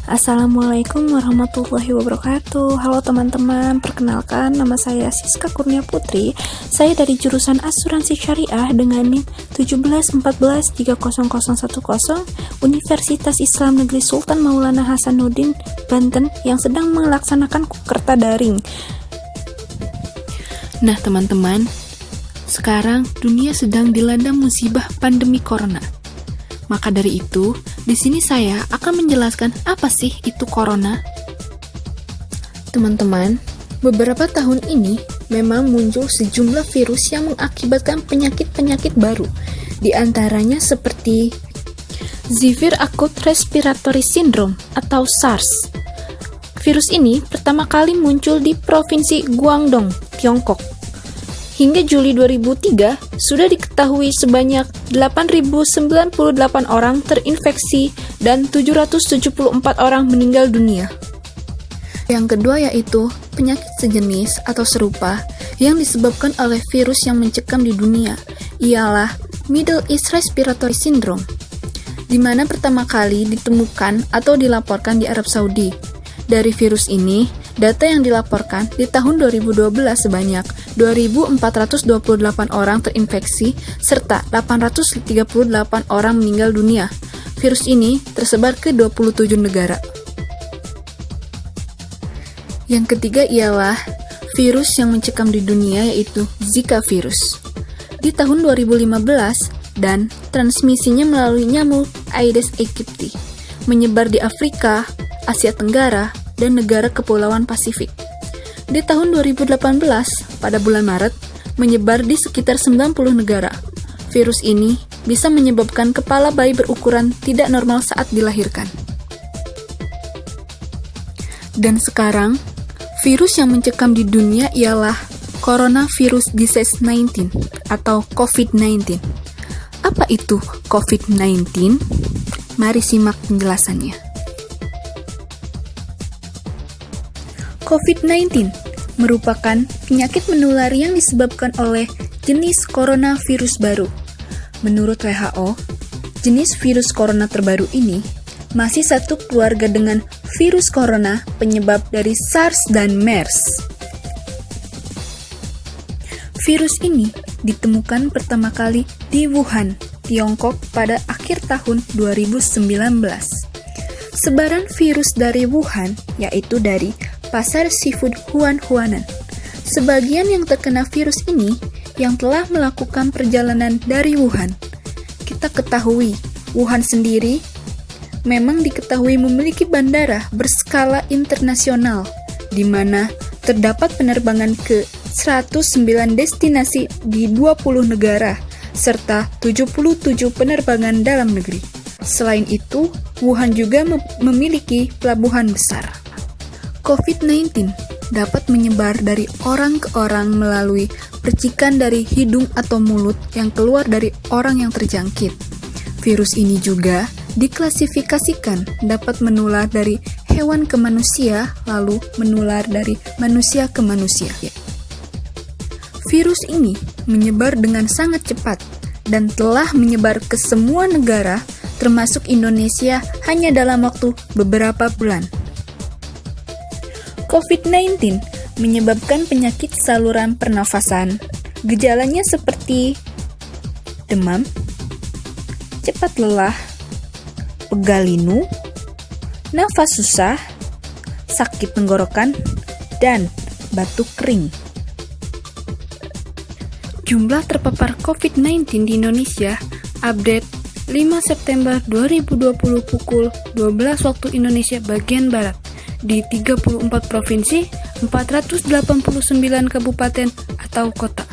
Assalamualaikum warahmatullahi wabarakatuh. Halo teman-teman, perkenalkan nama saya Siska Kurnia Putri. Saya dari jurusan Asuransi Syariah dengan NIM 171430010 Universitas Islam Negeri Sultan Maulana Hasanuddin, Banten yang sedang melaksanakan kukerta daring. Nah teman-teman, sekarang dunia sedang dilanda musibah pandemi corona. Maka dari itu, di sini saya akan menjelaskan apa sih itu corona. Teman-teman, beberapa tahun ini memang muncul sejumlah virus yang mengakibatkan penyakit-penyakit baru. Di antaranya seperti Severe Acute Respiratory Syndrome atau SARS. Virus ini pertama kali muncul di Provinsi Guangdong, Tiongkok. Hingga Juli 2003, sudah diketahui sebanyak 8.098 orang terinfeksi dan 774 orang meninggal dunia. Yang kedua yaitu penyakit sejenis atau serupa yang disebabkan oleh virus yang mencekam di dunia, ialah Middle East Respiratory Syndrome, di mana pertama kali ditemukan atau dilaporkan di Arab Saudi. Dari virus ini, data yang dilaporkan di tahun 2012 sebanyak 2.428 orang terinfeksi serta 838 orang meninggal dunia. Virus ini tersebar ke 27 negara. Yang ketiga ialah virus yang mencekam di dunia yaitu Zika virus. Di tahun 2015 dan transmisinya melalui nyamuk Aedes aegypti, menyebar di Afrika, Asia Tenggara, dan negara kepulauan Pasifik. Di tahun 2018, pada bulan Maret, menyebar di sekitar 90 negara. Virus ini bisa menyebabkan kepala bayi berukuran tidak normal saat dilahirkan. Dan sekarang, virus yang mencekam di dunia ialah Coronavirus Disease 19 atau COVID-19. Apa itu COVID-19? Mari simak penjelasannya. COVID-19 merupakan penyakit menular yang disebabkan oleh jenis coronavirus baru. Menurut WHO, jenis virus corona terbaru ini masih satu keluarga dengan virus corona penyebab dari SARS dan MERS. Virus ini ditemukan pertama kali di Wuhan, Tiongkok pada akhir tahun 2019. Sebaran virus dari Wuhan yaitu dari Pasar Seafood Huan-Huanan. Sebagian yang terkena virus ini yang telah melakukan perjalanan dari Wuhan. Kita ketahui, Wuhan sendiri memang diketahui memiliki bandara berskala internasional, di mana terdapat penerbangan ke 109 destinasi di 20 negara, serta 77 penerbangan dalam negeri. Selain itu, Wuhan juga memiliki pelabuhan besar. COVID-19 dapat menyebar dari orang ke orang melalui percikan dari hidung atau mulut yang keluar dari orang yang terjangkit. Virus ini juga diklasifikasikan dapat menular dari hewan ke manusia, lalu menular dari manusia ke manusia. Virus ini menyebar dengan sangat cepat dan telah menyebar ke semua negara, termasuk Indonesia, hanya dalam waktu beberapa bulan. COVID-19 menyebabkan penyakit saluran pernafasan. Gejalanya seperti demam, cepat lelah, pegal linu, nafas susah, sakit tenggorokan, dan batuk kering. Jumlah terpapar COVID-19 di Indonesia update 5 September 2020 pukul 12 waktu Indonesia bagian Barat. Di 34 provinsi, 489 kabupaten atau kota.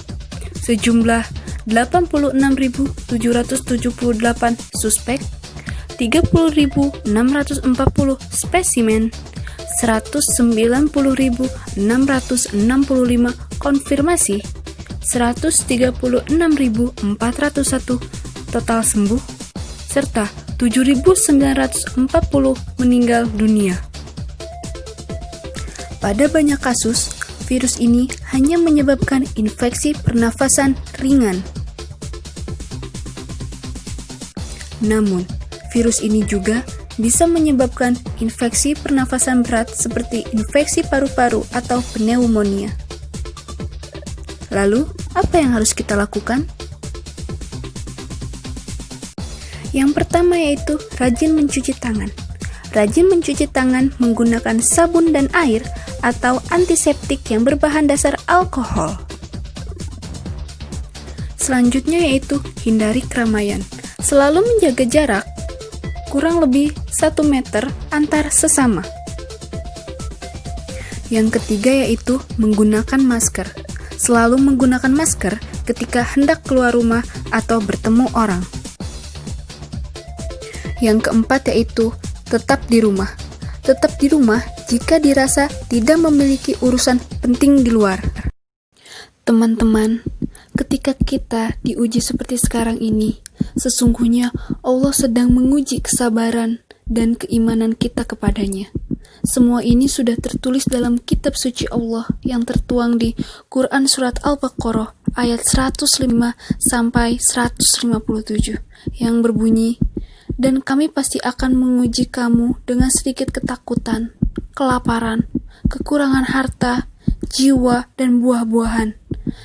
Sejumlah 86.778 suspek, 30.640 spesimen, 190.665 konfirmasi, 136.401 total sembuh, serta 7.940 meninggal dunia. Pada banyak kasus, virus ini hanya menyebabkan infeksi pernafasan ringan. Namun, virus ini juga bisa menyebabkan infeksi pernafasan berat seperti infeksi paru-paru atau pneumonia. Lalu, apa yang harus kita lakukan? Yang pertama yaitu rajin mencuci tangan. Rajin mencuci tangan menggunakan sabun dan air atau antiseptik yang berbahan dasar alkohol. Selanjutnya yaitu hindari keramaian. Selalu menjaga jarak kurang lebih 1 meter antar sesama. Yang ketiga yaitu menggunakan masker. Selalu menggunakan masker ketika hendak keluar rumah atau bertemu orang. Yang keempat yaitu tetap di rumah. Tetap di rumah jika dirasa tidak memiliki urusan penting di luar. Teman-teman, ketika kita diuji seperti sekarang ini, sesungguhnya Allah sedang menguji kesabaran dan keimanan kita kepadanya. Semua ini sudah tertulis dalam kitab suci Allah yang tertuang di Quran Surat Al-Baqarah ayat 105 sampai 157 yang berbunyi, "Dan kami pasti akan menguji kamu dengan sedikit ketakutan, kelaparan, kekurangan harta, jiwa, dan buah-buahan.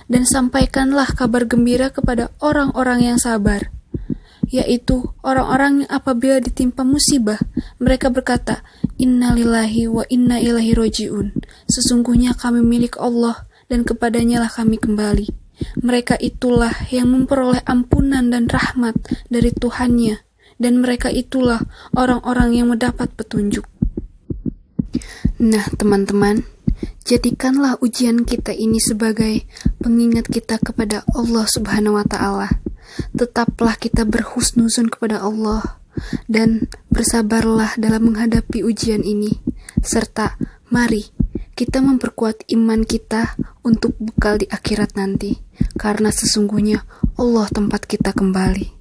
Dan sampaikanlah kabar gembira kepada orang-orang yang sabar, yaitu orang-orang yang apabila ditimpa musibah, mereka berkata, Innalillahi wa inna ilaihi roji'un. Sesungguhnya kami milik Allah dan kepadanya lah kami kembali. Mereka itulah yang memperoleh ampunan dan rahmat dari Tuhannya, dan mereka itulah orang-orang yang mendapat petunjuk." Nah, teman-teman, jadikanlah ujian kita ini sebagai pengingat kita kepada Allah Subhanahu wa Ta'ala. Tetaplah kita berhusnuzon kepada Allah dan bersabarlah dalam menghadapi ujian ini, serta mari kita memperkuat iman kita untuk bekal di akhirat nanti, karena sesungguhnya Allah tempat kita kembali.